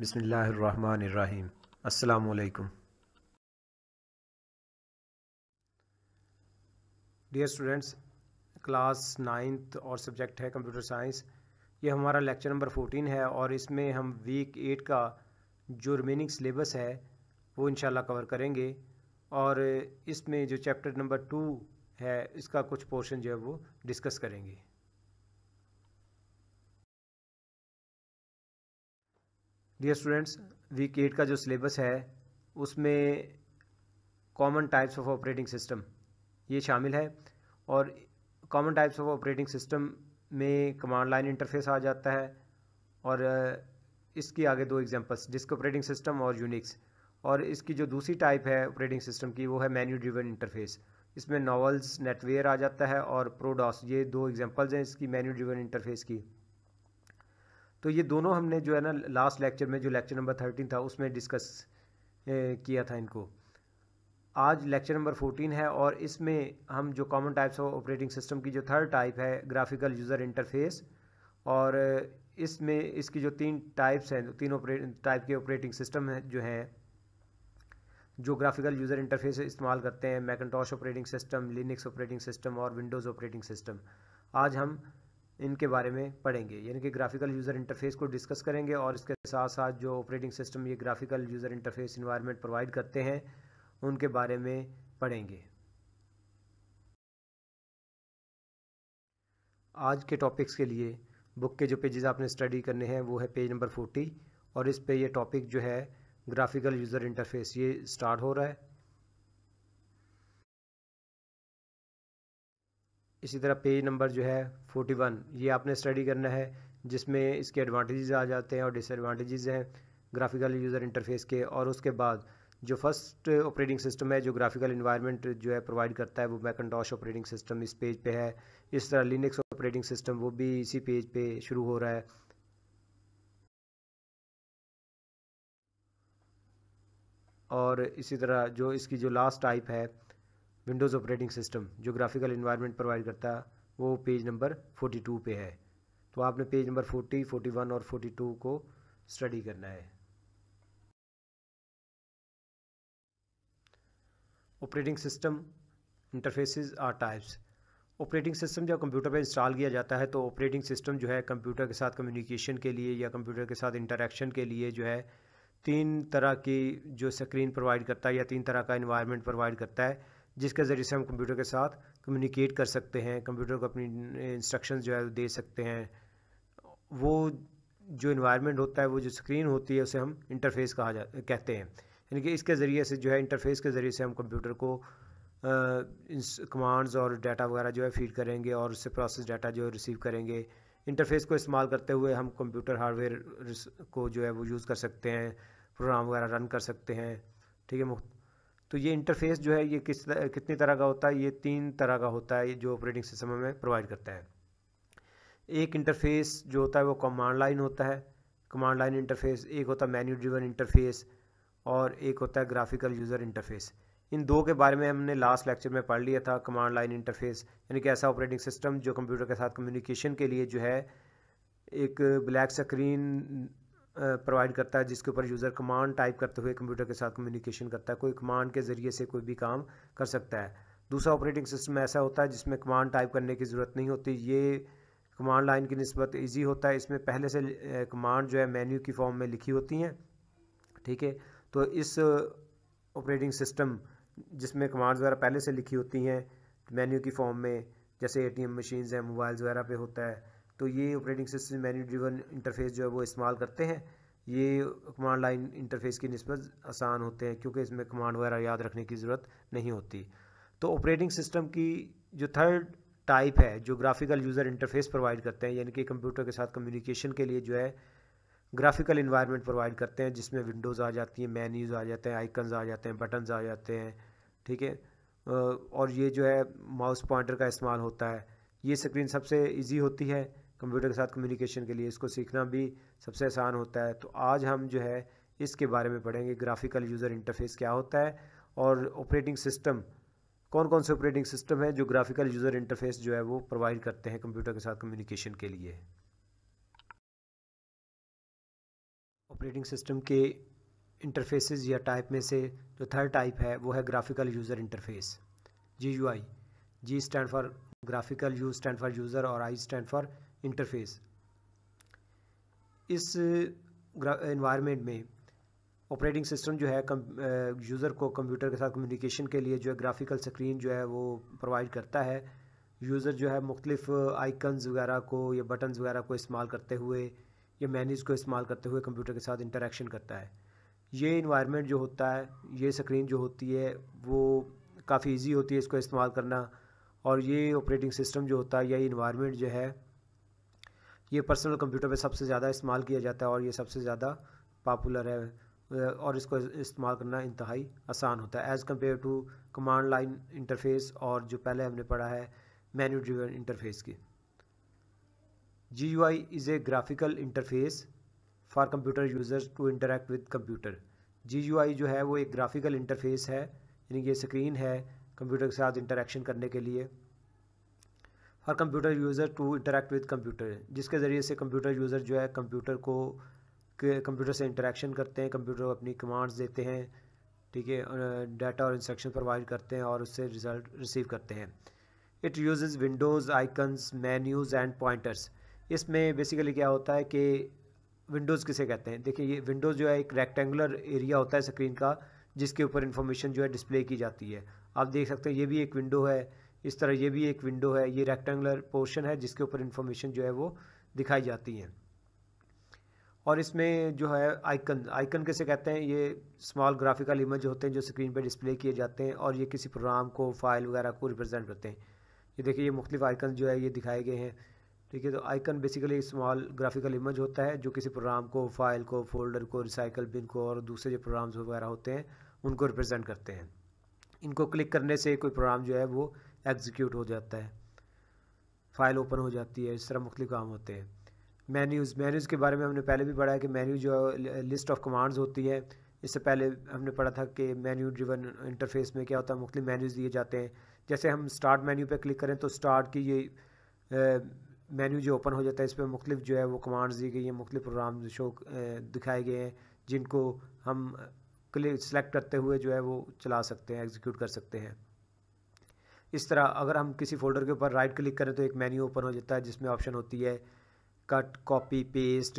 बिस्मिल्लाहिर्रहमानिर्रहीम। अस्सलामुअलैकुम। Dear students, class 9th और सब्जेक्ट है कंप्यूटर साइंस। ये हमारा लेक्चर नंबर 14 है और इसमें हम वीक 8 का जो रिमेनिंग सिलेबस है वो इंशाल्लाह कवर करेंगे। और इसमें जो चैप्टर नंबर 2 है इसका कुछ पोर्शन जो है वो डिस्कस करेंगे। डियर स्टूडेंट्स, वीक 8 का जो सिलेबस है उसमें common types of operating system ये शामिल है। और common types of operating system में कमांड लाइन इंटरफेस आ जाता है और इसकी आगे दो एग्जांपल्स, डिस्क ऑपरेटिंग सिस्टम और यूनिक्स। और इसकी जो दूसरी टाइप है ऑपरेटिंग सिस्टम की वो है मेन्यू ड्रिवन इंटरफेस। इसमें नॉवेल्स, नेटवेयर आ जाता है और प्रोडॉस, ये दो एग्जांपल्स हैं इसकी मेन्यू ड्रिवन इंटरफेस की। तो ये दोनों हमने जो है ना लास्ट लेक्चर में, जो लेक्चर नंबर 13 था उसमें डिस्कस किया था इनको। आज लेक्चर नंबर 14 है और इसमें हम जो common types of operating system की जो थर्ड टाइप है ग्राफिकल यूज़र इंटरफेस, और इसमें इसकी जो तीन टाइप्स हैं, तीन टाइप के ऑपरेटिंग सिस्टम है जो हैं जो ग्राफिकल यूज़र इंटरफेस इस्तेमाल करते हैं, Macintosh operating system, Linux operating system और विंडोज़ ऑपरेटिंग सिस्टम। आज हम इनके बारे में पढ़ेंगे, यानी कि ग्राफिकल यूज़र इंटरफेस को डिस्कस करेंगे और इसके साथ साथ जो ऑपरेटिंग सिस्टम ये graphical user interface environment provide करते हैं उनके बारे में पढ़ेंगे। आज के टॉपिक्स के लिए बुक के जो पेजेस आपने स्टडी करने हैं वो है पेज नंबर 40 और इस पे ये टॉपिक जो है ग्राफिकल यूज़र इंटरफेस ये स्टार्ट हो रहा है। इसी तरह पेज नंबर जो है 41 ये आपने स्टडी करना है, जिसमें इसके एडवांटेजेस आ जाते हैं और डिसएडवांटेजेस हैं ग्राफिकल यूज़र इंटरफेस के। और उसके बाद जो फर्स्ट ऑपरेटिंग सिस्टम है जो ग्राफिकल इन्वायरमेंट जो है प्रोवाइड करता है वो मैकिन्टॉश ऑपरेटिंग सिस्टम इस पेज पे है। इस तरह लिनक्स ऑपरेटिंग सिस्टम वो भी इसी पेज पे शुरू हो रहा है। और इसी तरह जो इसकी जो लास्ट टाइप है विंडोज़ ऑपरेटिंग सिस्टम जो ग्राफिकल इन्वायरमेंट प्रोवाइड करता है वो पेज नंबर 42 पे है। तो आपने पेज नंबर 40, 41 और 42 को स्टडी करना है। Operating system interfaces are types. Operating system जब कंप्यूटर पे इंस्टॉल किया जाता है तो ऑपरेटिंग सिस्टम जो है कंप्यूटर के साथ कम्युनिकेशन के लिए या कंप्यूटर के साथ इंटरेक्शन के लिए जो है तीन तरह की जो स्क्रीन प्रोवाइड करता है या तीन तरह का इन्वायरमेंट प्रोवाइड करता है, जिसके ज़रिए से हम कंप्यूटर के साथ कम्युनिकेट कर सकते हैं, कंप्यूटर को अपनी इंस्ट्रक्शंस जो है दे सकते हैं। वो जो इन्वायरमेंट होता है, वो जो स्क्रीन होती है उसे हम इंटरफेस कहते हैं। यानी कि इसके ज़रिए से जो है इंटरफेस के ज़रिए से हम कंप्यूटर को कमांड्स और डाटा वगैरह जो है फीड करेंगे और उससे प्रोसेस डाटा जो है रिसीव करेंगे। इंटरफेस को इस्तेमाल करते हुए हम कंप्यूटर हार्डवेयर को जो है वो यूज़ कर सकते हैं, प्रोग्राम वगैरह रन कर सकते हैं। ठीक है। तो ये इंटरफेस जो है ये कितनी तरह का होता है? ये तीन तरह का होता है जो ऑपरेटिंग सिस्टम हमें प्रोवाइड करता है। एक इंटरफेस जो होता है वो कमांड लाइन होता है, कमांड लाइन इंटरफेस। एक होता है मेन्यू ड्रिवन इंटरफेस और एक होता है ग्राफिकल यूज़र इंटरफेस। इन दो के बारे में हमने लास्ट लेक्चर में पढ़ लिया था। कमांड लाइन इंटरफेस यानी कि ऐसा ऑपरेटिंग सिस्टम जो कंप्यूटर के साथ कम्युनिकेशन के लिए जो है एक ब्लैक स्क्रीन प्रोवाइड करता है, जिसके ऊपर यूज़र कमांड टाइप करते हुए कंप्यूटर के साथ कम्युनिकेशन करता है, कोई कमांड के ज़रिए से कोई भी काम कर सकता है। दूसरा ऑपरेटिंग सिस्टम ऐसा होता है जिसमें कमांड टाइप करने की ज़रूरत नहीं होती। ये कमांड लाइन की निस्बत ईजी होता है, इसमें पहले से कमांड जो है मेन्यू की फॉर्म में लिखी होती हैं। ठीक है। तो इस ऑपरेटिंग सिस्टम जिसमें कमांड्स वगैरह पहले से लिखी होती हैं मेन्यू की फॉर्म में, जैसे एटीएम मशीन्स हैं, मोबाइल्स वगैरह पे होता है, तो ये operating system menu driven interface जो है वो इस्तेमाल करते हैं। ये कमांड लाइन इंटरफेस की निस्बत आसान होते हैं क्योंकि इसमें कमांड वगैरह याद रखने की ज़रूरत नहीं होती। तो ऑपरेटिंग सिस्टम की जो थर्ड टाइप है जो ग्राफिकल यूज़र इंटरफेस प्रोवाइड करते हैं, यानी कि कंप्यूटर के साथ कम्युनिकेशन के लिए जो है ग्राफिकल इन्वायरमेंट प्रोवाइड करते हैं, जिसमें विंडोज़ आ जाती हैं, मेन्यूज़ आ जाते हैं, आइकन्स आ जाते हैं, बटन्स आ जाते हैं। ठीक है। और ये जो है माउस पॉइंटर का इस्तेमाल होता है। ये स्क्रीन सबसे इजी होती है कंप्यूटर के साथ कम्युनिकेशन के लिए, इसको सीखना भी सबसे आसान होता है। तो आज हम जो है इसके बारे में पढ़ेंगे ग्राफिकल यूज़र इंटरफेस क्या होता है और ऑपरेटिंग सिस्टम कौन कौन से ऑपरेटिंग सिस्टम है जो ग्राफिकल यूज़र इंटरफेस जो है वो प्रोवाइड करते हैं कंप्यूटर के साथ कम्युनिकेशन के लिए। ऑपरेटिंग सिस्टम के इंटरफेसेस या टाइप में से जो थर्ड टाइप है वो है graphical user interface, GUI। G stand for graphical, U stand for user और I स्टैंड फॉर इंटरफेस। इस एनवायरनमेंट में ऑपरेटिंग सिस्टम जो है यूज़र को कंप्यूटर के साथ कम्युनिकेशन के लिए जो है ग्राफिकल स्क्रीन जो है वो प्रोवाइड करता है। यूज़र जो है मुख्तलिफ आइकन्स वगैरह को या बटन्स वगैरह को इस्तेमाल करते हुए या मेन्यूज़ को इस्तेमाल करते हुए कंप्यूटर के साथ इंटरेक्शन करता है। ये इन्वायरमेंट जो होता है, ये स्क्रीन जो होती है वो काफ़ी इजी होती है इसको इस्तेमाल करना। और ये ऑपरेटिंग सिस्टम जो होता है या इन्वायरमेंट जो है ये पर्सनल कंप्यूटर पे सबसे ज़्यादा इस्तेमाल किया जाता है और ये सबसे ज़्यादा पॉपुलर है और इसको इस्तेमाल करना इंतहाई आसान होता है as compare to command line interface और जो पहले हमने पढ़ा है मेन्यू ड्रिवन इंटरफेस की। GUI is a graphical interface for computer users to interact with computer. GUI जो है वो एक ग्राफिकल इंटरफेस है, यानी ये स्क्रीन है कंप्यूटर के साथ इंटरेक्शन करने के लिए। For computer user to interact with computer, जिसके ज़रिए से कंप्यूटर यूज़र जो है कंप्यूटर से इंटरेक्शन करते हैं, कंप्यूटर को अपनी कमांड्स देते हैं, ठीक है, डाटा और इंस्ट्रक्शन प्रोवाइड करते हैं और उससे रिज़ल्ट रिसीव करते हैं। It uses Windows, icons, menus and pointers. इसमें बेसिकली क्या होता है कि विंडोज़ किसे कहते हैं? देखिए, ये विंडोज़ जो है एक रेक्टेंगुलर एरिया होता है स्क्रीन का जिसके ऊपर इंफॉर्मेशन जो है डिस्प्ले की जाती है। आप देख सकते हैं ये भी एक विंडो है, इस तरह ये भी एक विंडो है। ये रेक्टेंगुलर पोर्शन है जिसके ऊपर इंफॉर्मेशन जो है वो दिखाई जाती है। और इसमें जो है आइकन किसे कहते हैं? ये स्मॉल ग्राफिकल इमेज होते हैं जो स्क्रीन पर डिस्प्ले किए जाते हैं और ये किसी प्रोग्राम को, फाइल वगैरह को रिप्रेजेंट करते हैं। ये देखिए, ये मुख्तलिफ आइकन जो है ये दिखाए गए हैं, ठीक है। तो icon basically small graphical image होता है जो किसी प्रोग्राम को, फाइल को, फोल्डर को, रिसाइकल बिन को और दूसरे जो प्रोग्राम्स वगैरह होते हैं उनको रिप्रेजेंट करते हैं। इनको क्लिक करने से कोई प्रोग्राम जो है वो एग्जीक्यूट हो जाता है, फाइल ओपन हो जाती है, इस तरह मुख्तलिफ काम होते हैं। मेन्यूज़ के बारे में हमने पहले भी पढ़ा है कि मेन्यू जो है लिस्ट ऑफ कमांड्स होती है। इससे पहले हमने पढ़ा था कि मेन्यू ड्रिवन इंटरफेस में क्या होता है, मुख्तलिफ मेन्यूज़ दिए जाते हैं। जैसे हम स्टार्ट मेन्यू पे क्लिक करें तो स्टार्ट की ये मेन्यू जो ओपन हो जाता है, इस पर मुख्तलिफ जो है वो कमांड्स दी गई हैं, मुख्तलिफ प्रोग्राम शो दिखाए गए हैं जिनको हम क्लिक सेलेक्ट करते हुए जो है वो चला सकते हैं, एग्जीक्यूट कर सकते हैं। इस तरह अगर हम किसी फोल्डर के ऊपर राइट क्लिक करें तो एक मेन्यू ओपन हो जाता है जिसमें ऑप्शन होती है cut, copy, paste,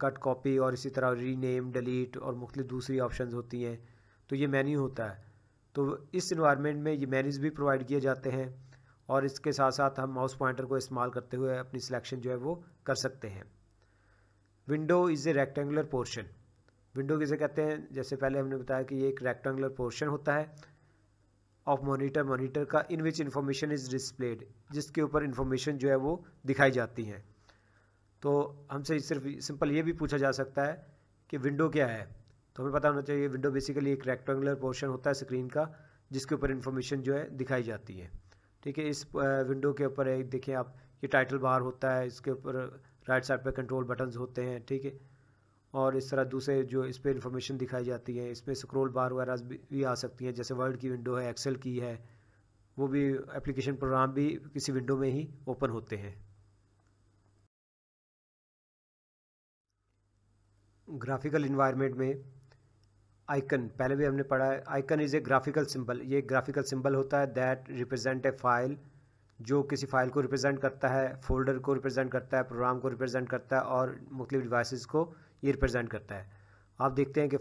cut, copy और इसी तरह रीनेम, डिलीट और मुख्तलिफ दूसरी ऑप्शंस होती हैं। तो ये मेन्यू होता है। तो इस इन्वायरमेंट में ये मेन्यूज़ भी प्रोवाइड किए जाते हैं और इसके साथ साथ हम माउस पॉइंटर को इस्तेमाल करते हुए अपनी सिलेक्शन जो है वो कर सकते हैं। Window is a rectangular portion. Window किसे कहते हैं? जैसे पहले हमने बताया कि ये एक रेक्टेंगुलर पोर्शन होता है ऑफ मॉनिटर का, इन विच इंफॉर्मेशन इज़ डिस्प्लेड, जिसके ऊपर इंफॉर्मेशन जो है वो दिखाई जाती हैं। तो हमसे सिर्फ सिंपल ये भी पूछा जा सकता है कि विंडो क्या है, तो हमें पता होना चाहिए विंडो बेसिकली एक रेक्टेंगुलर पोर्शन होता है स्क्रीन का जिसके ऊपर इंफॉर्मेशन जो है दिखाई जाती है, ठीक है। इस विंडो के ऊपर एक देखिए आप, ये टाइटल बार होता है, इसके ऊपर राइट साइड पे कंट्रोल बटन्स होते हैं, ठीक है। और इस तरह दूसरे जो इस पर इंफॉर्मेशन दिखाई जाती है, इसमें स्क्रॉल बार वगैरह भी आ सकती हैं। जैसे वर्ड की विंडो है, एक्सेल की है, वो भी एप्लीकेशन प्रोग्राम भी किसी विंडो में ही ओपन होते हैं। ग्राफिकल इन्वायरमेंट में आइकन पहले भी हमने पढ़ा है। Icon is a graphical symbol, ये ग्राफिकल सिंबल होता है दैट रिप्रेजेंट ए फाइल, जो किसी फाइल को रिप्रेजेंट करता है, फोल्डर को रिप्रेजेंट करता है, प्रोग्राम को रिप्रेजेंट करता है और मुख्तलिफ डिवाइसेस को ये रिप्रेजेंट करता है। आप देखते हैं कि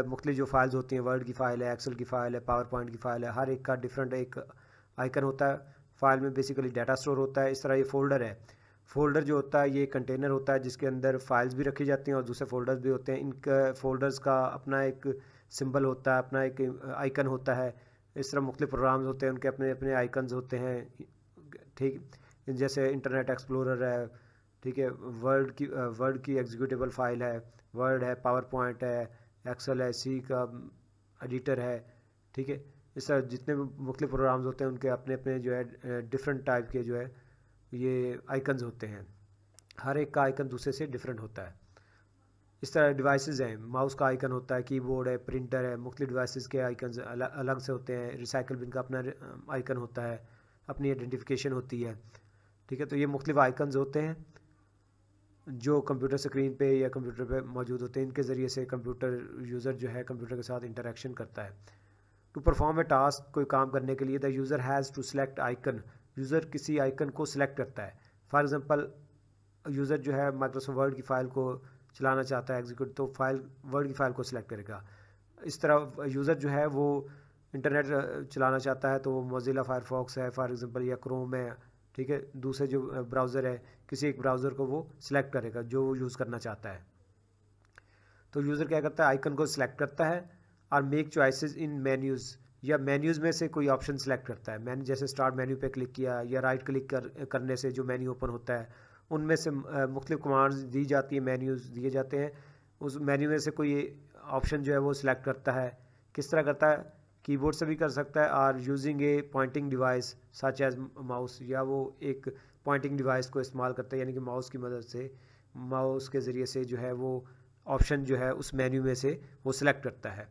मुख्तलिफ जो फाइल्स होती हैं, वर्ड की फ़ाइल है, एक्सेल की फ़ाइल है, पावर पॉइंट की फ़ाइल है, हर एक का डिफरेंट एक आइकन होता है। फाइल में बेसिकली डाटा स्टोर होता है। इस तरह ये फोल्डर है, फोल्डर जो होता है ये कंटेनर होता है जिसके अंदर फाइल्स भी रखी जाती हैं और दूसरे फोल्डर्स भी होते हैं। इनका फोल्डर्स का अपना एक सिंबल होता है, अपना एक आइकन होता है। इस तरह मुख्तलिफ प्रोग्राम्स होते हैं, उनके अपने अपने आइकन्स होते हैं, ठीक। जैसे इंटरनेट एक्सप्लोरर है, ठीक है, वर्ड की एग्जीक्यूटेबल फाइल है, वर्ड है, पावर पॉइंट है, एक्सेल है, सी का एडिटर है, ठीक है। इस तरह जितने भी मुख्तलिफ प्रोग्राम्स होते हैं उनके अपने अपने जो है डिफरेंट टाइप के जो है ये आइकन्स होते हैं। हर एक का आइकन दूसरे से डिफरेंट होता है। इस तरह डिवाइसेस हैं, माउस का आइकन होता है, कीबोर्ड है, प्रिंटर है, मुख्तलिफ डिवाइसेस के आइकन्स अलग से होते हैं। रिसाइकल बिन का अपना आइकन होता है, अपनी आइडेंटिफिकेशन होती है, ठीक है। तो ये मुख्तलिफ आइकन्स होते हैं। जो कंप्यूटर स्क्रीन पे या कंप्यूटर पे मौजूद होते हैं, इनके ज़रिए से कंप्यूटर यूज़र जो है कंप्यूटर के साथ इंटरेक्शन करता है। टू परफॉर्म ए टास्क, कोई काम करने के लिए the user has to select icon, user किसी आइकन को सिलेक्ट करता है। फॉर एग्जांपल यूज़र जो है माइक्रोसॉफ्ट वर्ड की फ़ाइल को चलाना चाहता है एग्जीक्यूट, तो वर्ड की फ़ाइल को सिलेक्ट करेगा। इस तरह यूज़र जो है वो इंटरनेट चलाना चाहता है तो वो मोज़िला फायरफॉक्स है फॉर एग्जांपल या क्रोम है, ठीक है, दूसरे जो ब्राउज़र है किसी एक ब्राउज़र को वो सिलेक्ट करेगा जो वो यूज़ करना चाहता है। तो यूज़र क्या करता है, आइकन को सिलेक्ट करता है और मेक चॉइसेस इन मेन्यूज़, या मेन्यूज़ में से कोई ऑप्शन सेलेक्ट करता है। मैंने जैसे स्टार्ट मेन्यू पे क्लिक किया या राइट क्लिक करने से जो मेन्यू ओपन होता है, उनमें से मुख्तलिफ कमांड्स दी जाती है, मेन्यूज़ दिए जाते हैं, उस मेन्यू में से कोई ऑप्शन जो है वो सिलेक्ट करता है। किस तरह करता है, कीबोर्ड से भी कर सकता है और using a pointing device such as mouse, या वो एक पॉइंटिंग डिवाइस को इस्तेमाल करता है, यानी कि माउस की मदद से, माउस के ज़रिए से जो है वो ऑप्शन जो है उस मेन्यू में से वो सिलेक्ट करता है।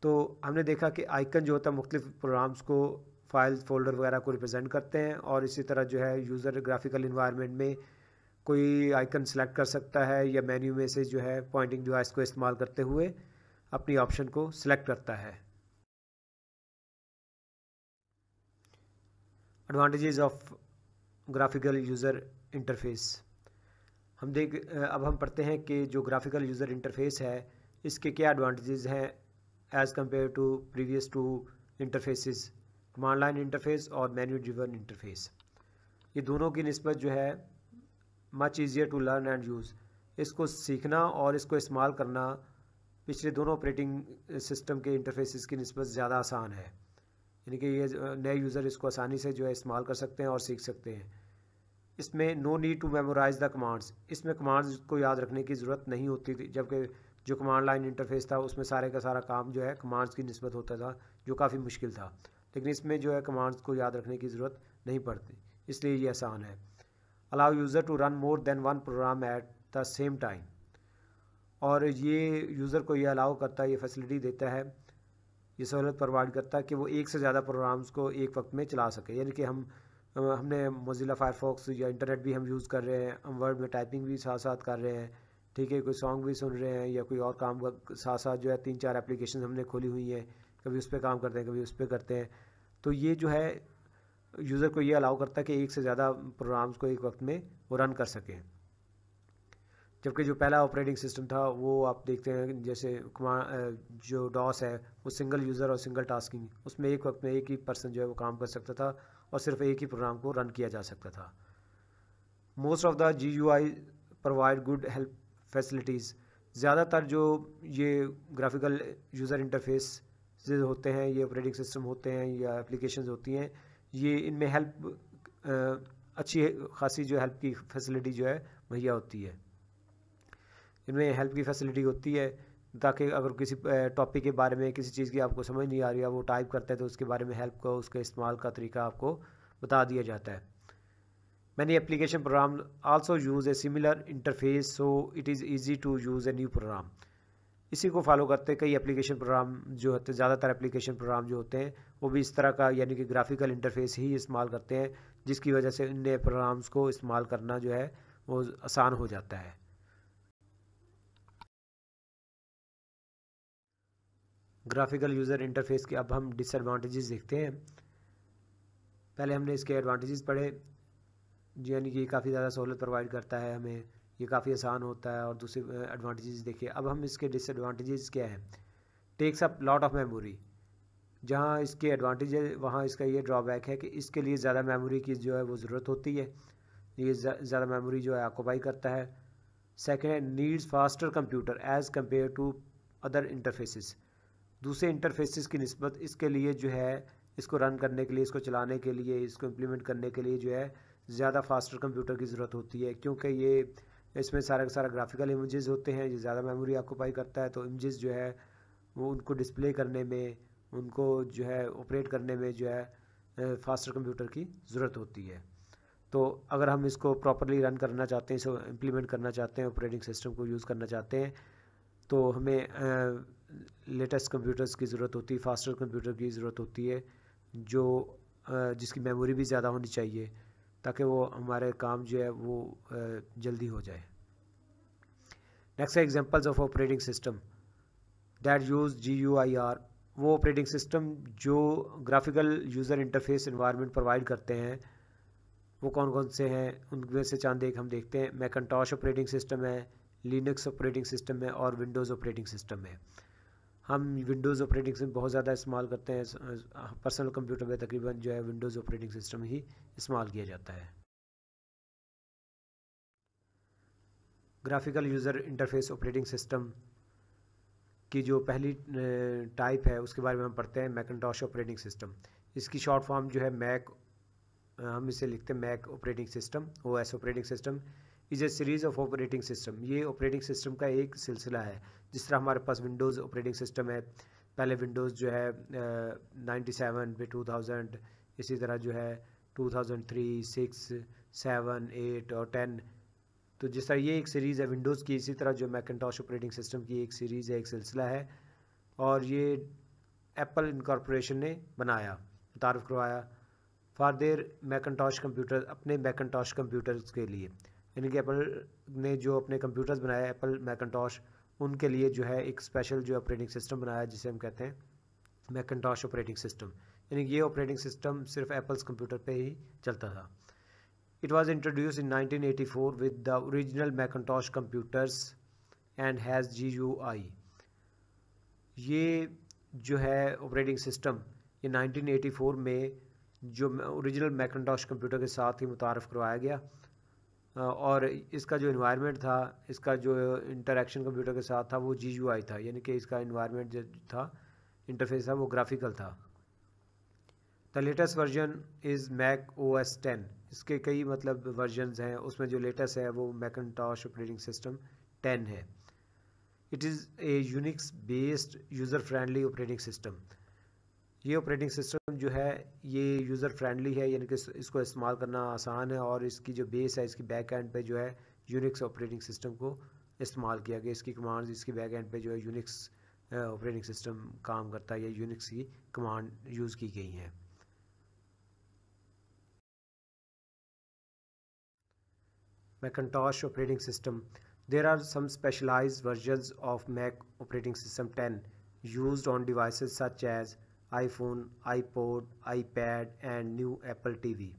तो हमने देखा कि आइकन जो होता है मुख्तलिफ प्रोग्राम्स को, फाइल फोल्डर वगैरह को रिप्रेजेंट करते हैं, और इसी तरह जो है यूज़र ग्राफिकल इन्वायरमेंट में कोई आइकन सेलेक्ट कर सकता है या मेन्यू में से जो है पॉइंटिंग डिवाइस को इस्तेमाल करते हुए अपनी ऑप्शन को सिलेक्ट करता है। Advantages of graphical user interface. अब हम पढ़ते हैं कि जो ग्राफिकल यूज़र इंटरफेस है इसके क्या एडवांटेजेस हैं as compare to previous two interfaces, command line interface और मेन्यू ड्रिवन इंटरफेस। ये दोनों की निस्बत जो है much easier to learn and use, इसको सीखना और इसको इस्तेमाल करना पिछले दोनों ऑपरेटिंग सिस्टम के इंटरफेसेस की निस्बत ज़्यादा आसान है, यानी कि ये नए यूज़र इसको आसानी से जो है इस्तेमाल कर सकते हैं और सीख सकते हैं। इसमें no need to memorize the commands, इसमें कमांड्स को याद रखने की ज़रूरत नहीं होती थी, जबकि जो कमांड लाइन इंटरफेस था उसमें सारे का सारा काम जो है कमांड्स की निस्बत होता था, जो काफ़ी मुश्किल था। लेकिन इसमें जो है कमांड्स को याद रखने की ज़रूरत नहीं पड़ती, इसलिए ये आसान है। Allow user to run more than one program at the same time, और ये यूज़र को ये अलाउ करता है, ये फैसिलिटी देता है, ये सहूलत प्रोवाइड करता है कि वो एक से ज़्यादा प्रोग्राम्स को एक वक्त में चला सके। यानी कि हमने मोज़िला फायरफॉक्स या इंटरनेट भी हम यूज़ कर रहे हैं, हम वर्ड में टाइपिंग भी साथ साथ कर रहे हैं, ठीक है, कोई सॉन्ग भी सुन रहे हैं या कोई और काम साथ साथ जो है 3-4 एप्लीकेशन हमने खोली हुई हैं, कभी उस पर काम करते हैं कभी उस पर करते हैं। तो ये जो है यूज़र को ये अलाउ करता है कि एक से ज़्यादा प्रोग्राम्स को एक वक्त में वो रन कर सकें। जबकि जो पहला ऑपरेटिंग सिस्टम था वो आप देखते हैं जैसे जो डॉस है वो सिंगल यूज़र और सिंगल टास्किंग, उसमें एक वक्त में एक ही पर्सन जो है वो काम कर सकता था और सिर्फ एक ही प्रोग्राम को रन किया जा सकता था। Most of the GUI provide good help facilities, ज़्यादातर जो ये ग्राफिकल यूज़र इंटरफेस होते हैं, ये ऑपरेटिंग सिस्टम होते हैं या एप्लीकेशंस होती हैं, ये इनमें हेल्प अच्छी खासी जो हेल्प की फैसिलिटी जो है मुहैया होती है। इनमें हेल्प की फैसिलिटी होती है ताकि अगर किसी टॉपिक के बारे में किसी चीज़ की आपको समझ नहीं आ रही है, वो टाइप करते हैं तो उसके बारे में हेल्प को, उसके इस्तेमाल का तरीका आपको बता दिया जाता है। Many application program also use a similar interface so it is easy to use a new program, इसी को फॉलो करते कई एप्लीकेशन प्रोग्राम जो होते हैं, ज़्यादातर एप्लीकेशन प्रोग्राम जो होते हैं वो भी इस तरह का यानी कि ग्राफिकल इंटरफेस ही इस्तेमाल करते हैं, जिसकी वजह से इन नए प्रोग्राम्स को इस्तेमाल करना जो है वो आसान हो जाता है। ग्राफिकल यूज़र इंटरफेस के अब हम डिसएडवांटेजेस देखते हैं। पहले हमने इसके एडवांटेजेस पढ़े, यानी कि काफ़ी ज़्यादा सहूलत प्रोवाइड करता है हमें, ये काफ़ी आसान होता है, और दूसरे एडवांटेजेस देखिए। अब हम इसके डिसएडवांटेजेस क्या हैं। Takes up lot of memory, जहाँ इसके एडवांटेज है वहाँ इसका ये ड्रॉबैक है कि इसके लिए ज़्यादा मेमोरी की जो है वो ज़रूरत होती है, ये ज़्यादा मेमोरी जो है ऑक्यूपाई करता है। सेकेंड है needs faster computer as compare to other interfaces, दूसरे इंटरफेसेस की निस्बत इसके लिए जो है इसको रन करने के लिए, इसको चलाने के लिए, इसको इम्प्लीमेंट करने के लिए जो है ज़्यादा फास्टर कंप्यूटर की ज़रूरत होती है, क्योंकि ये इसमें सारा का सारा ग्राफिकल इमेजेस होते हैं, ये ज़्यादा मेमोरी ऑक्यूपाई करता है, तो इमेजेस जो है वो उनको डिस्प्ले करने में, उनको जो है ऑपरेट करने में जो है फास्टर कंप्यूटर की ज़रूरत होती है। तो अगर हम इसको प्रॉपरली रन करना चाहते हैं, इसको इम्प्लीमेंट करना चाहते हैं, ऑपरेटिंग सिस्टम को यूज़ करना चाहते हैं, तो हमें लेटेस्ट कंप्यूटर्स की ज़रूरत होती है, फास्टर कंप्यूटर की ज़रूरत होती है, जो जिसकी मेमोरी भी ज़्यादा होनी चाहिए। ताकि वो हमारे काम जो है वो जल्दी हो जाए। नेक्स्ट है examples of operating system that use GUIR। वो ऑपरेटिंग सिस्टम जो graphical user interface environment provide करते हैं वो कौन कौन से हैं, उनमें से चंद एक हम देखते हैं। मैकिन्टॉश ऑपरेटिंग सिस्टम है, लिनक्स ऑपरेटिंग सिस्टम है और विंडोज़ ऑपरेटिंग सिस्टम है। हम विंडोज़ ऑपरेटिंग सिस्टम बहुत ज़्यादा इस्तेमाल करते हैं, पर्सनल कंप्यूटर में तकरीबन जो है विंडोज़ ऑपरेटिंग सिस्टम ही इस्तेमाल किया जाता है। Graphical user interface operating system की जो पहली टाइप है उसके बारे में हम पढ़ते हैं, मैकिन्टॉश ऑपरेटिंग सिस्टम। इसकी शॉर्ट फॉर्म जो है मैक, हम इसे लिखते हैं Mac operating system, OS operating system is a series of operating system. ये ऑपरेटिंग सिस्टम का एक सिलसिला है। जिस तरह हमारे पास विंडोज़ ऑपरेटिंग सिस्टम है, पहले विंडोज़ जो है 97 फिर 2000, इसी तरह जो है 2003, 6, 7, 8 और 10। तो जिस तरह ये एक सीरीज़ है विंडोज़ की, इसी तरह जो मैकिन्टॉश ऑपरेटिंग सिस्टम की एक सीरीज़ है, एक सिलसिला है, और ये एप्पल इनकॉर्पोरेशन ने बनाया, मुतारफ़ करवाया फॉर देयर मैकिन्टॉश कंप्यूटर, अपने मैकिन्टॉश कंप्यूटर्स के लिए। यानी कि एप्पल ने जो अपने कंप्यूटर्स बनाए एप्पल मैकिन्टॉश, उनके लिए जो है एक स्पेशल जो ऑपरेटिंग सिस्टम बनाया जिसे हम कहते हैं मैकिन्टॉश ऑपरेटिंग सिस्टम। यानी कि ये ऑपरेटिंग सिस्टम सिर्फ एप्पल्स कंप्यूटर पे ही चलता था। It was introduced in 1984 with the original Macintosh computers and has GUI। ये जो है ऑपरेटिंग सिस्टम ये 1984 में जो ओरिजिनल मैकिन्टॉश कंप्यूटर के साथ ही मुतारफ़ करवाया गया, और इसका जो इन्वायरमेंट था, इसका जो इंटरेक्शन कंप्यूटर के साथ था वो GUI था। यानी कि इसका इन्वायरमेंट जो था, इंटरफेस था, वो ग्राफिकल था। The latest version is Mac OS 10। इसके कई मतलब वर्जन्स हैं, उसमें जो लेटेस्ट है वो मैकिन्टॉश ऑपरेटिंग सिस्टम 10 है। It is A Unix based user friendly operating system. ये ऑपरेटिंग सिस्टम जो है ये यूज़र फ्रेंडली है, यानी कि इसको इस्तेमाल करना आसान है, और इसकी जो बेस है, इसकी बैक एंड पे जो है यूनिक्स ऑपरेटिंग सिस्टम को इस्तेमाल किया गया। इसकी कमांड्स इसकी बैक एंड पे जो है यूनिक्स ऑपरेटिंग सिस्टम काम करता है, या यूनिक्स की कमांड यूज़ की गई हैं। Macintosh operating system. There are some specialized versions of Mac operating system 10 used on devices such as iPhone, iPod, iPad and new Apple TV.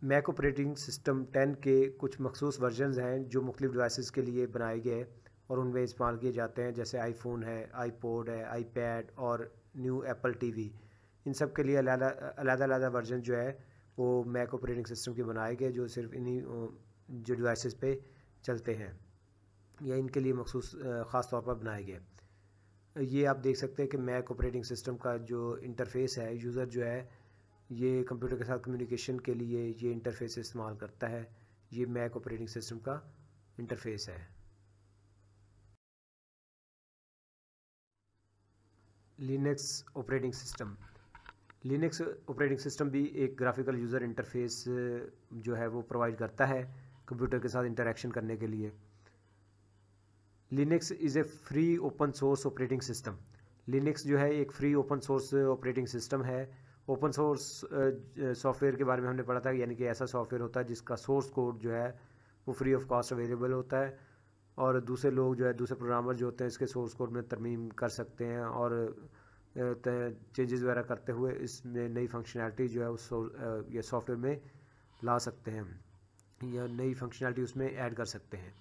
Mac operating system 10 के कुछ मखसूस वर्जन्स हैं जो मुख्तलिफ डिवाइसेस के लिए बनाए गए और उनमें इस्तेमाल किए जाते हैं, जैसे iPhone है, iPod है, iPad और न्यू Apple TV। इन सब के लिए अलग-अलग वर्जन जो है वो मैक ऑपरेटिंग सिस्टम के बनाए गए, जो सिर्फ इन्हीं जो डिवाइसेस पे चलते हैं या इनके लिए मखसूस ख़ास तौर पर बनाए गए। ये आप देख सकते हैं कि मैक ऑपरेटिंग सिस्टम का जो इंटरफेस है, यूज़र जो है ये कंप्यूटर के साथ कम्युनिकेशन के लिए ये इंटरफेस इस्तेमाल करता है। ये मैक ऑपरेटिंग सिस्टम का इंटरफेस है। Linux operating system. Linux operating system भी एक ग्राफिकल यूज़र इंटरफेस जो है वो प्रोवाइड करता है कंप्यूटर के साथ इंटरेक्शन करने के लिए। Linux is a free open source operating system. Linux जो है एक free open source operating system है। ओपन सोर्स सॉफ्टवेयर के बारे में हमने पढ़ा था, यानी कि ऐसा सॉफ्टवेयर होता है जिसका सोर्स कोड जो है वो फ्री ऑफ कॉस्ट अवेलेबल होता है, और दूसरे लोग जो है, दूसरे प्रोग्रामर जो होते हैं इसके सोर्स कोड में तरमीम कर सकते हैं और चेंजेस वगैरह करते हुए इसमें नई फंक्शनैलिटी जो है उस ये सॉफ्टवेयर में ला सकते हैं, या नई फंक्शनैलिटी उसमें ऐड कर सकते हैं।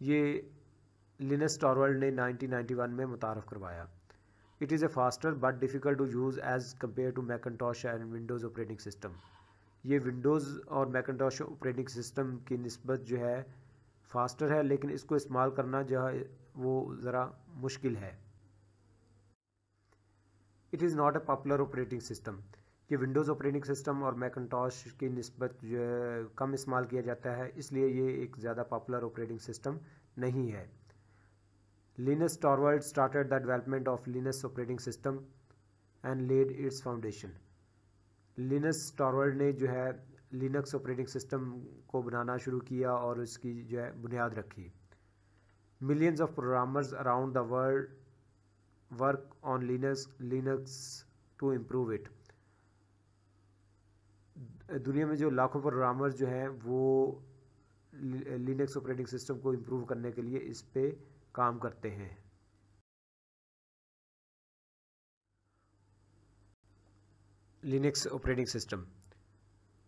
ये लिनस टॉरवल्ड ने 1991 में मुतारफ़ करवाया। It is a faster but difficult to use as compare to Macintosh and Windows operating system. ये विंडोज़ और मैकिन्टॉश ऑपरेटिंग सिस्टम की निस्बत जो है फास्टर है, लेकिन इसको इस्तेमाल करना जो है वो ज़रा मुश्किल है। It is not a popular operating system. ये विंडोज़ ऑपरेटिंग सिस्टम और मैकिन्टॉश की निस्बत जो है कम इस्तेमाल किया जाता है, इसलिए ये एक ज़्यादा पॉपुलर ऑपरेटिंग सिस्टम नहीं है। Linus Torvald started the development of Linus operating system and led its foundation. Linus Torvald ने जो है लिनक्स ऑपरेटिंग सिस्टम को बनाना शुरू किया और इसकी जो है बुनियाद रखी। Millions of programmers around the world work on Linux to improve it. दुनिया में जो लाखों प्रोग्रामर जो हैं वो लिनक्स ऑपरेटिंग सिस्टम को इम्प्रूव करने के लिए इस पे काम करते हैं। Linux operating system,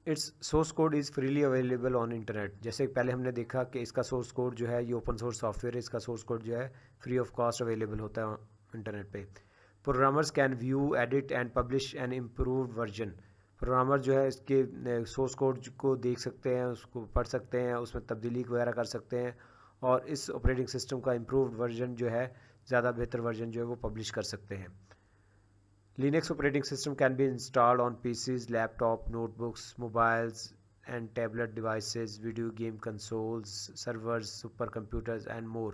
it's source code is freely available on internet. जैसे पहले हमने देखा कि इसका सोर्स कोड जो है ये ओपन सोर्स सॉफ्टवेयर है, इसका सोर्स कोड जो है फ्री ऑफ कॉस्ट अवेलेबल होता है इंटरनेट पे। Programmers can view, edit and publish N improved version. Programmer जो है इसके सोर्स कोड को देख सकते हैं, उसको पढ़ सकते हैं, उसमें तब्दीली वगैरह कर सकते हैं और इस ऑपरेटिंग सिस्टम का इम्प्रूव्ड वर्जन जो है, ज़्यादा बेहतर वर्जन जो है वो पब्लिश कर सकते हैं। Linux operating system can be installed on PCs, laptop, notebooks, mobiles and tablet devices, video game consoles, servers, supercomputers and more।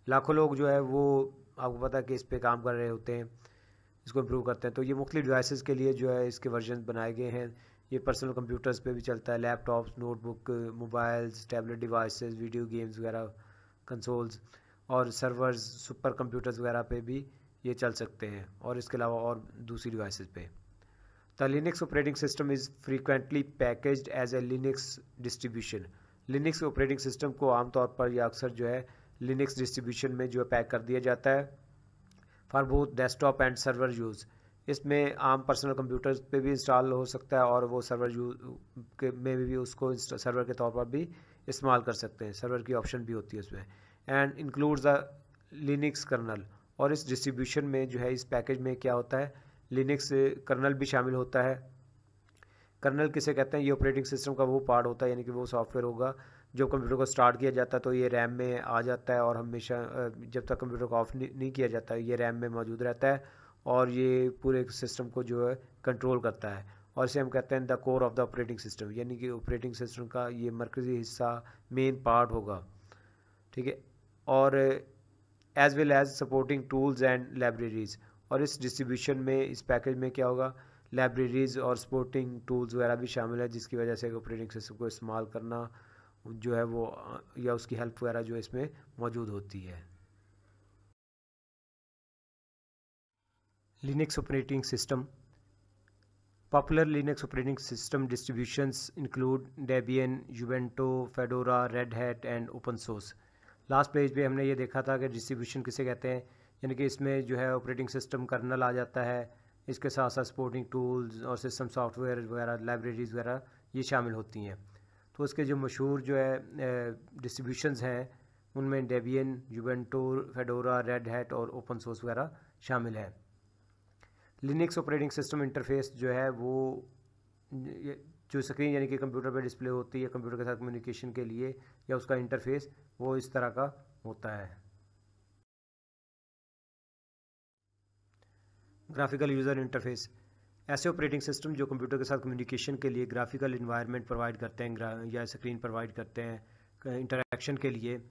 लाखों लोग जो है वो आपको पता है कि इस पे काम कर रहे होते हैं, इसको इम्प्रूव करते हैं। तो ये मुख्तलिफ डिवाइसेस के लिए जो है इसके वर्जन बनाए गए हैं। ये पर्सनल कंप्यूटर्स पे भी चलता है, laptops, notebook, mobiles, tablet devices, video games वगैरह, कंसोल्स और सर्वर्स, सुपर कंप्यूटर्स वगैरह पे भी ये चल सकते हैं और इसके अलावा और दूसरी डिवाइसेस पे। The Linux operating system is frequently packaged as a Linux distribution. Linux operating system को आमतौर पर या अक्सर जो है लिनक्स डिस्ट्रीब्यूशन में जो है पैक कर दिया जाता है for both desktop and server use. इसमें आम पर्सनल कंप्यूटर्स पे भी इंस्टॉल हो सकता है और वो सर्वर यूज के में भी उसको सर्वर के तौर पर भी इस्तेमाल कर सकते हैं, सर्वर की ऑप्शन भी होती है उसमें। And includes the Linux kernel, और इस डिस्ट्रीब्यूशन में जो है इस पैकेज में क्या होता है, लिनक्स कर्नल भी शामिल होता है। कर्नल किसे कहते हैं, ये ऑपरेटिंग सिस्टम का वो पार्ट होता है, यानी कि वो सॉफ्टवेयर होगा जो कंप्यूटर को स्टार्ट किया जाता है तो ये रैम में आ जाता है और हमेशा जब तक कंप्यूटर को ऑफ नहीं किया जाता ये रैम में मौजूद रहता है और ये पूरे सिस्टम को जो है कंट्रोल करता है। और इसे हम कहते हैं the core of the operating system, यानी कि ऑपरेटिंग सिस्टम का ये मरकज़ी हिस्सा, मेन पार्ट होगा, ठीक है। और as well as supporting tools and libraries, और इस डिस्ट्रीब्यूशन में, इस पैकेज में क्या होगा, लाइब्रेरीज और सपोर्टिंग टूल्स वगैरह भी शामिल है, जिसकी वजह से ऑपरेटिंग सिस्टम को इस्तेमाल करना जो है वो या उसकी हेल्प वगैरह जो इसमें मौजूद होती है। Linux operating system, popular Linux operating system distributions include Debian, Ubuntu, Fedora, Red Hat and open source. Last page पे हमने ये देखा था कि डिस्ट्रीब्यूशन किसे कहते हैं, यानी कि इसमें जो है ऑपरेटिंग सिस्टम कर्नल आ जाता है, इसके साथ साथ सपोर्टिंग टूल्स और सिस्टम सॉफ्टवेयर वगैरह, लाइब्रेरीज वगैरह ये शामिल होती हैं। तो उसके जो मशहूर जो है डिस्ट्रीब्यूशंस हैं उनमें Debian, Ubuntu, Fedora, Red hat और ओपन सोर्स वगैरह शामिल है। लिनक्स ऑपरेटिंग सिस्टम इंटरफेस जो है वो जो स्क्रीन यानी कि कंप्यूटर पे डिस्प्ले होती है कंप्यूटर के साथ कम्युनिकेशन के लिए, या उसका इंटरफेस वो इस तरह का होता है। ग्राफिकल यूज़र इंटरफेस, ऐसे ऑपरेटिंग सिस्टम जो कंप्यूटर के साथ कम्युनिकेशन के लिए ग्राफिकल इन्वायरमेंट प्रोवाइड करते हैं या स्क्रीन प्रोवाइड करते हैं इंटरेक्शन के लिए,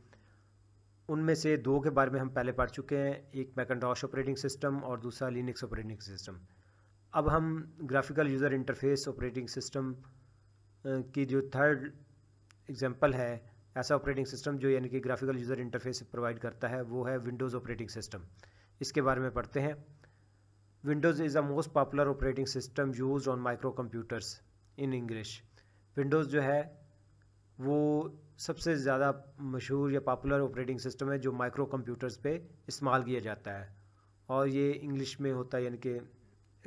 उनमें से दो के बारे में हम पहले पढ़ चुके हैं, एक मैकिन्टॉश ऑपरेटिंग सिस्टम और दूसरा लिनक्स ऑपरेटिंग सिस्टम। अब हम graphical user interface operating system की जो थर्ड एग्जांपल है, ऐसा ऑपरेटिंग सिस्टम जो यानी कि ग्राफिकल यूज़र इंटरफेस प्रोवाइड करता है, वो है विंडोज़ ऑपरेटिंग सिस्टम। इसके बारे में पढ़ते हैं। Windows is the most popular operating system used on micro computers in English. Windows जो है वो सबसे ज़्यादा मशहूर या पॉपुलर ऑपरेटिंग सिस्टम है जो माइक्रो कंप्यूटर्स पे इस्तेमाल किया जाता है, और ये इंग्लिश में होता है, यानी कि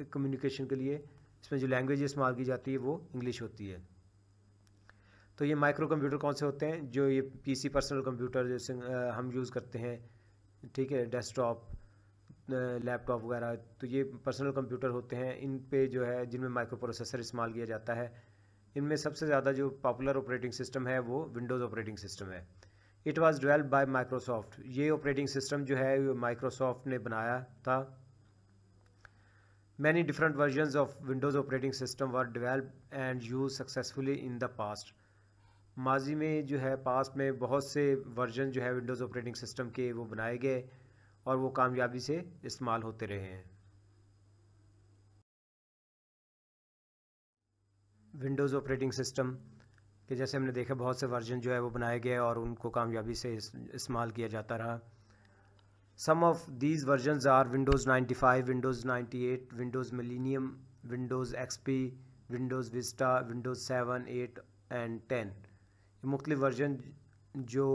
कम्युनिकेशन के लिए इसमें जो लैंग्वेज इस्तेमाल की जाती है वो इंग्लिश होती है। तो ये माइक्रो कंप्यूटर कौन से होते हैं, जो ये पीसी पर्सनल कंप्यूटर जैसे हम यूज़ करते हैं, ठीक है, डेस्कटॉप, लैपटॉप वगैरह, तो ये पर्सनल कंप्यूटर होते हैं। इन पे जो है जिनमें माइक्रो प्रोसेसर इस्तेमाल किया जाता है, इनमें सबसे ज़्यादा जो पॉपुलर ऑपरेटिंग सिस्टम है वो विंडोज़ ऑपरेटिंग सिस्टम है। It was developed by Microsoft, ये ऑपरेटिंग सिस्टम जो है माइक्रोसॉफ्ट ने बनाया था। Many different versions of Windows operating system were developed and use successfully in the past. माजी में जो है, पास्ट में बहुत से वर्जन जो है विंडोज़ ऑपरेटिंग सिस्टम के वो बनाए गए और वो कामयाबी से इस्तेमाल होते रहे हैं। विंडोज़ ऑपरेटिंग सिस्टम के जैसे हमने देखा बहुत से वर्जन जो है वो बनाए गए और उनको कामयाबी से इस्तेमाल किया जाता रहा। Some of these versions are Windows 95, Windows 98, Windows Millennium, Windows XP, Windows Vista, Windows 7, 8 and 10। ये मुख्तलिफ वर्जन जो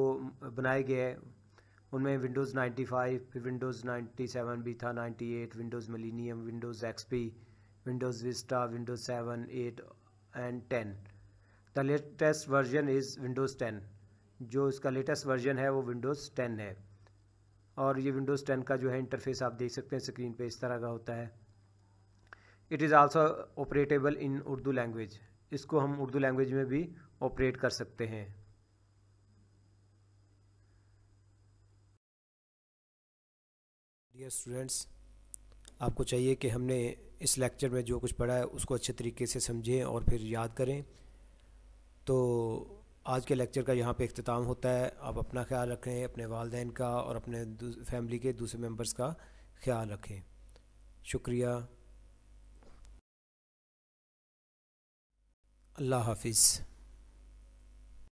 बनाए गए हैं उनमें विंडोज़ 95, फिर विंडोज़ 97 भी था, 98, Windows Millennium, Windows XP, Windows Vista, Windows 7, 8 and 10। The latest version is Windows 10। जो इसका लेटेस्ट वर्जन है वो विंडोज़ 10 है। और ये विंडोज़ 10 का जो है इंटरफेस आप देख सकते हैं स्क्रीन पे इस तरह का होता है। It is also operable in Urdu language. इसको हम उर्दू लैंग्वेज में भी ऑपरेट कर सकते हैं। डियर स्टूडेंट्स, आपको चाहिए कि हमने इस लेक्चर में जो कुछ पढ़ा है उसको अच्छे तरीके से समझें और फिर याद करें। तो आज के लेक्चर का यहाँ पे इख्तिताम होता है। आप अपना ख्याल रखें, अपने वालिदैन का और अपने फैमिली के दूसरे मेंबर्स का ख्याल रखें। शुक्रिया। अल्लाह हाफिज़।